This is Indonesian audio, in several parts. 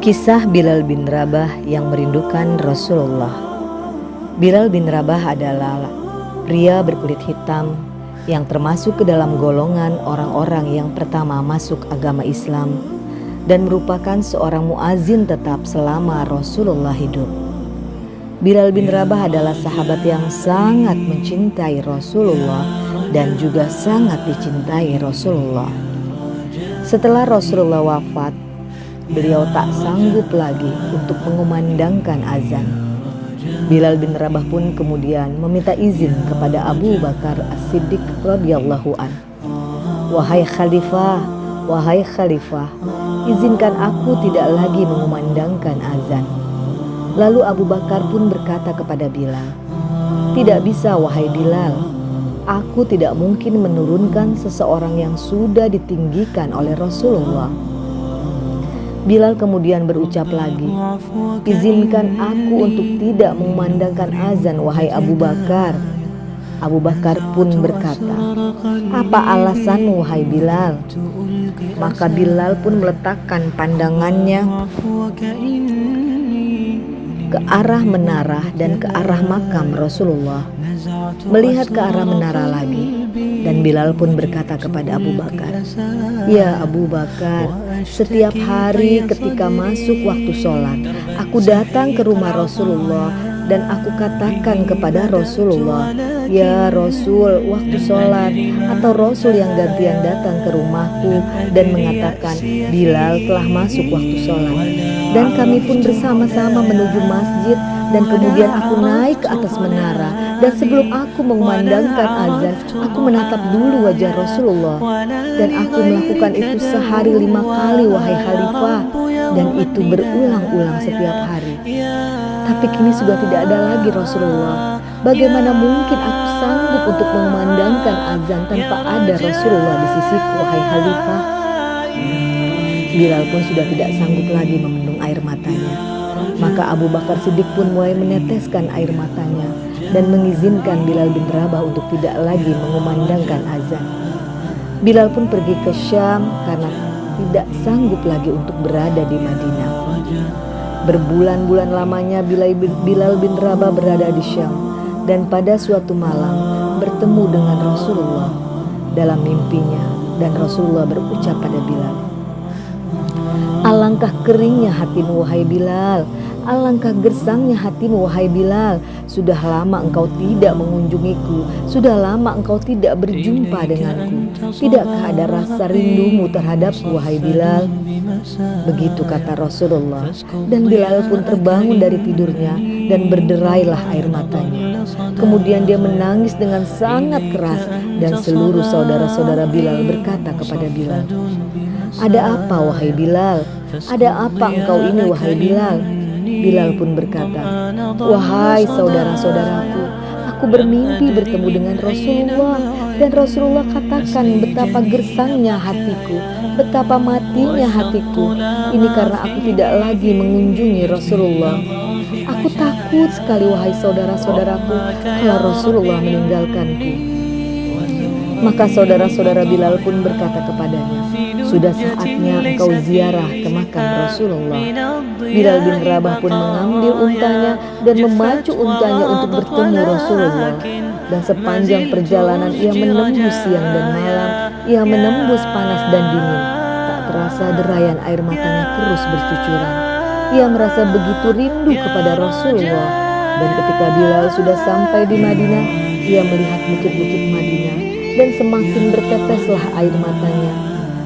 Kisah Bilal bin Rabah yang merindukan Rasulullah. Bilal bin Rabah adalah pria berkulit hitam yang termasuk ke dalam golongan orang-orang yang pertama masuk agama Islam dan merupakan seorang muazin tetap selama Rasulullah hidup. Bilal bin Rabah adalah sahabat yang sangat mencintai Rasulullah dan juga sangat dicintai Rasulullah. Setelah Rasulullah wafat, beliau tak sanggup lagi untuk mengumandangkan azan. Bilal bin Rabah pun kemudian meminta izin kepada Abu Bakar As-Siddiq radhiyallahu an. Wahai khalifah, izinkan aku tidak lagi mengumandangkan azan. Lalu Abu Bakar pun berkata kepada Bilal, tidak bisa wahai Bilal, aku tidak mungkin menurunkan seseorang yang sudah ditinggikan oleh Rasulullah. Bilal kemudian berucap lagi, izinkan aku untuk tidak mengumandangkan azan wahai Abu Bakar. Abu Bakar pun berkata, apa alasanmu wahai Bilal? Maka Bilal pun meletakkan pandangannya ke arah menara dan ke arah makam Rasulullah. Melihat ke arah menara lagi, dan Bilal pun berkata kepada Abu Bakar, ya Abu Bakar, setiap hari ketika masuk waktu sholat, aku datang ke rumah Rasulullah dan aku katakan kepada Rasulullah, ya Rasul, waktu sholat. Atau Rasul yang gantian datang ke rumahku dan mengatakan, Bilal telah masuk waktu sholat. Dan kami pun bersama-sama menuju masjid, dan kemudian aku naik ke atas menara, dan sebelum aku mengumandangkan azan, aku menatap dulu wajah Rasulullah, dan aku melakukan itu sehari 5 kali wahai khalifah, dan itu berulang-ulang setiap hari. Tapi kini sudah tidak ada lagi Rasulullah. Bagaimana mungkin aku sanggup untuk mengumandangkan azan tanpa ada Rasulullah di sisiku wahai khalifah? Bilal pun sudah tidak sanggup lagi membendung air matanya. Maka Abu Bakar Siddiq pun mulai meneteskan air matanya dan mengizinkan Bilal bin Rabah untuk tidak lagi mengumandangkan azan. Bilal pun pergi ke Syam karena tidak sanggup lagi untuk berada di Madinah. Berbulan-bulan lamanya Bilal bin Rabah berada di Syam, dan pada suatu malam bertemu dengan Rasulullah dalam mimpinya, dan Rasulullah berucap pada Bilal, alangkah keringnya hatimu wahai Bilal, alangkah gersangnya hatimu wahai Bilal. Sudah lama engkau tidak mengunjungiku, sudah lama engkau tidak berjumpa denganku. Tidakkah ada rasa rindumu terhadapku wahai Bilal? Begitu kata Rasulullah, dan Bilal pun terbangun dari tidurnya dan berderailah air matanya. Kemudian dia menangis dengan sangat keras, dan seluruh saudara-saudara Bilal berkata kepada Bilal, ada apa wahai Bilal? Ada apa engkau ini wahai Bilal? Bilal pun berkata, wahai saudara-saudaraku, aku bermimpi bertemu dengan Rasulullah, dan Rasulullah katakan betapa gersangnya hatiku, betapa matinya hatiku. Ini karena aku tidak lagi mengunjungi Rasulullah. Aku takut sekali wahai saudara-saudaraku kalau Rasulullah meninggalkanku. Maka saudara-saudara Bilal pun berkata kepadanya, sudah saatnya engkau ziarah ke makam Rasulullah. Bilal bin Rabah pun mengambil untanya dan memacu untanya untuk bertemu Rasulullah. Dan sepanjang perjalanan ia menembus siang dan malam, ia menembus panas dan dingin. Tak terasa derayan air matanya terus bercucuran. Ia merasa begitu rindu kepada Rasulullah. Dan ketika Bilal sudah sampai di Madinah, ia melihat bukit-bukit Madinah, dan semakin berteteslah air matanya.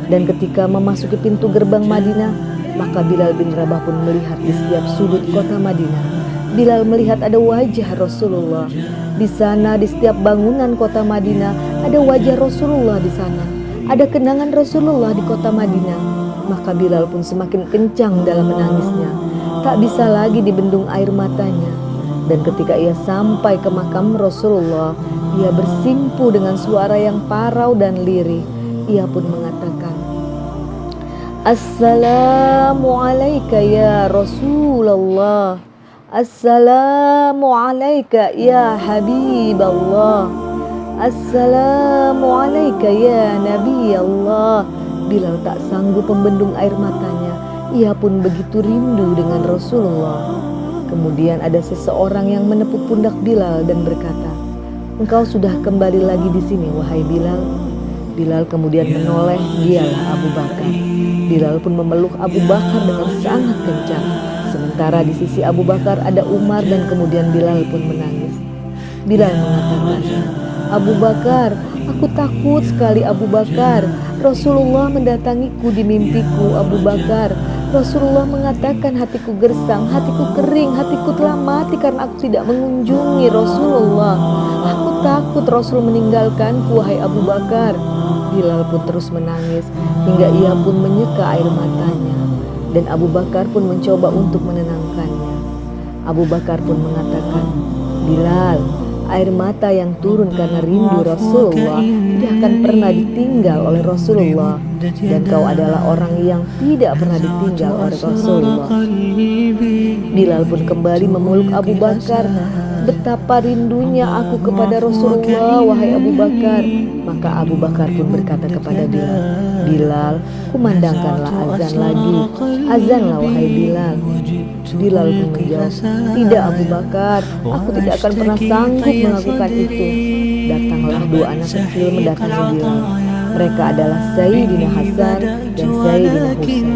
Dan ketika memasuki pintu gerbang Madinah, maka Bilal bin Rabah pun melihat di setiap sudut kota Madinah. Bilal melihat ada wajah Rasulullah. Di sana, di setiap bangunan kota Madinah, ada wajah Rasulullah di sana. Ada kenangan Rasulullah di kota Madinah. Maka Bilal pun semakin kencang dalam menangisnya. Tak bisa lagi dibendung air matanya. Dan ketika ia sampai ke makam Rasulullah, ia bersimpu dengan suara yang parau dan lirih. Ia pun mengatakan, assalamu alayka ya Rasulullah, assalamu alayka ya Habiballah, assalamu alayka ya Nabi Allah. Bilal tak sanggup membendung air matanya. Ia pun begitu rindu dengan Rasulullah. Kemudian ada seseorang yang menepuk pundak Bilal dan berkata, "Engkau sudah kembali lagi di sini, wahai Bilal." Bilal kemudian menoleh, dialah Abu Bakar. Bilal pun memeluk Abu Bakar dengan sangat kencang. Sementara di sisi Abu Bakar ada Umar dan kemudian Bilal pun menangis. Bilal mengatakan, "Abu Bakar, aku takut sekali Abu Bakar. Rasulullah mendatangiku di mimpiku, Abu Bakar. Rasulullah mengatakan hatiku gersang, hatiku kering, hatiku telah mati karena aku tidak mengunjungi Rasulullah. Aku takut Rasul meninggalkanku, wahai Abu Bakar." Bilal pun terus menangis hingga ia pun menyeka air matanya. Dan Abu Bakar pun mencoba untuk menenangkannya. Abu Bakar pun mengatakan, "Bilal, air mata yang turun karena rindu Rasulullah tidak akan pernah ditinggal oleh Rasulullah. Dan kau adalah orang yang tidak pernah ditinggal oleh Rasulullah." Bilal pun kembali memeluk Abu Bakar. "Betapa rindunya aku kepada Rasulullah, wahai Abu Bakar." Maka Abu Bakar pun berkata kepada Bilal, "Bilal, kumandangkanlah azan lagi. Azanlah wahai Bilal." Bilal pun menjawab, "Tidak Abu Bakar, aku tidak akan pernah sanggup melakukan itu." Datanglah dua anak kecil mendatangi Bilal. Mereka adalah Sayyidina Hasan dan Sayyidina Husain,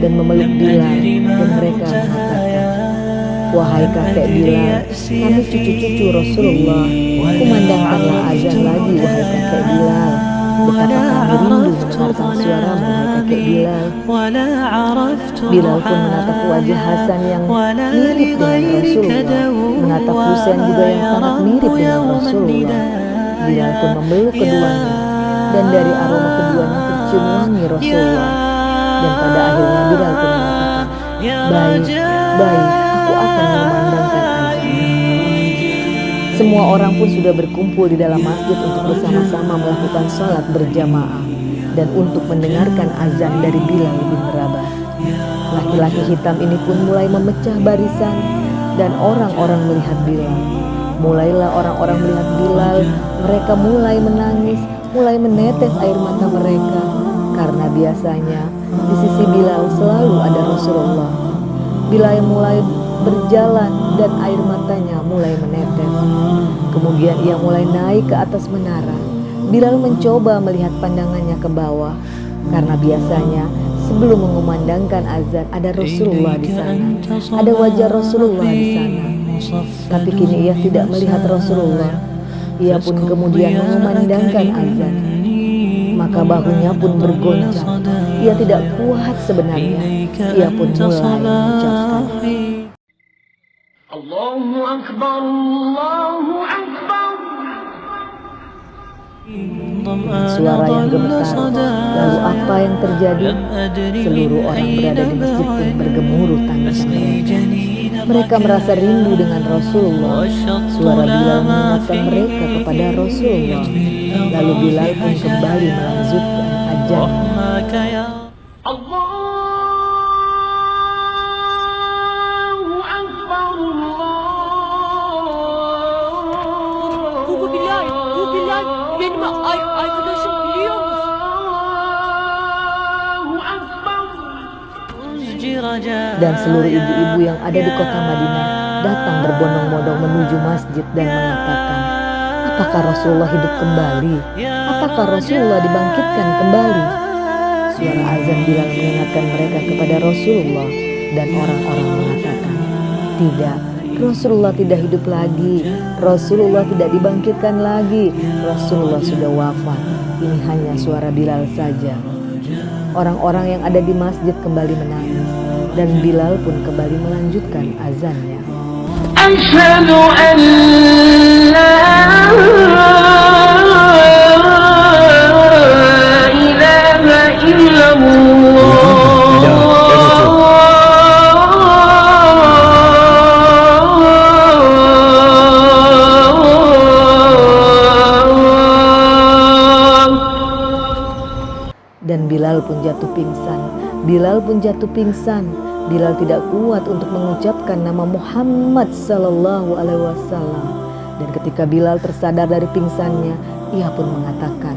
dan memeluk Bilal, dan mereka mengatakan, "Wahai kakek Bilal, kami cucu-cucu Rasulullah. Kumandangkanlah azan lagi, wahai kakek Bilal. Betapa kami rindu mendengarkan suaramu, wahai kakek Bilal." Bilal pun menatap wajah Hasan yang mirip dengan Rasulullah, menatap Husain juga yang sangat mirip dengan Rasulullah. Bilal pun memeluk keduanya, dan dari aroma keduanya tercium wangi Rasulullah. Dan pada akhirnya Bilal pun mengatakan, "Baik, baik, aku akan memandangkan azan." Semua orang pun sudah berkumpul di dalam masjid untuk bersama-sama melakukan sholat berjamaah dan untuk mendengarkan azan dari Bilal bin Rabah. Laki-laki hitam ini pun mulai memecah barisan dan orang-orang melihat Bilal. Mulailah orang-orang melihat Bilal, mereka mulai menangis, mulai menetes air mata mereka, karena biasanya di sisi Bilal selalu ada Rasulullah. Bilal mulai berjalan dan air matanya mulai menetes. Kemudian ia mulai naik ke atas menara. Bilal mencoba melihat pandangannya ke bawah, karena biasanya sebelum mengumandangkan azan ada Rasulullah di sana, ada wajah Rasulullah di sana. Tapi kini ia tidak melihat Rasulullah. Ia pun kemudian mengumandangkan azan. Maka bahunya pun bergoncang. Ia tidak kuat sebenarnya. Ia pun mulai mengucapkan, "Allahu Akbar, Allahu Akbar." Suara yang gemetar. Lalu apa yang terjadi? Seluruh orang berada di masjid pun bergemuruh tangisan mereka. Mereka merasa rindu dengan Rasulullah. Suara Bilal mengingatkan mereka kepada Rasulullah. Lalu Bilal pun kembali melanjutkan azan. Benim arkadaşım biliyor musun? Dan seluruh ibu-ibu yang ada di kota Madinah datang berbondong-bondong menuju masjid dan mengatakan, "Apakah Rasulullah hidup kembali? Apakah Rasulullah dibangkitkan kembali?" Suara azan Bilal mengingatkan mereka kepada Rasulullah, dan orang-orang mengatakan, "Tidak, Rasulullah tidak hidup lagi. Rasulullah tidak dibangkitkan lagi. Rasulullah sudah wafat. Ini hanya suara Bilal saja." Orang-orang yang ada di masjid kembali menangis, dan Bilal pun kembali melanjutkan azannya. Asyhadu an la ilaha illallah. Dan Bilal pun jatuh pingsan. Bilal pun jatuh pingsan. Bilal tidak kuat untuk mengucapkan nama Muhammad sallallahu alaihi wasallam. Dan ketika Bilal tersadar dari pingsannya, ia pun mengatakan,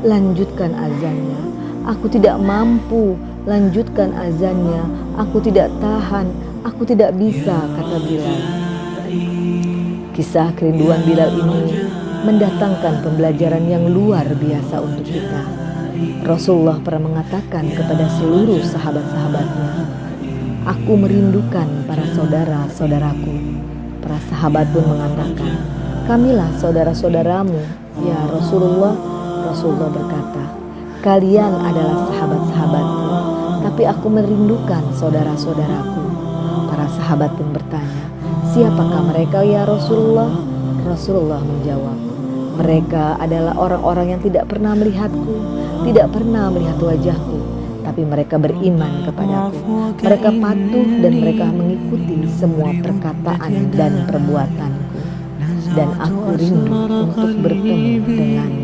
"Lanjutkan azannya. Aku tidak mampu. lanjutkan azannya, aku tidak tahan, aku tidak bisa, kata Bilal. Kisah kerinduan Bilal ini mendatangkan pembelajaran yang luar biasa untuk kita. Rasulullah pernah mengatakan kepada seluruh sahabat-sahabatnya, aku merindukan para saudara-saudaraku. Para sahabat pun mengatakan, kamilah saudara-saudaramu, ya Rasulullah. Rasulullah berkata, kalian adalah sahabat-sahabatku, tapi aku merindukan saudara-saudaraku. Para sahabat pun bertanya, siapakah mereka ya Rasulullah? Rasulullah menjawab, mereka adalah orang-orang yang tidak pernah melihatku, tidak pernah melihat wajahku, tapi mereka beriman kepadaku. Mereka patuh dan mereka mengikuti semua perkataan dan perbuatanku. Dan aku rindu untuk bertemu denganmu.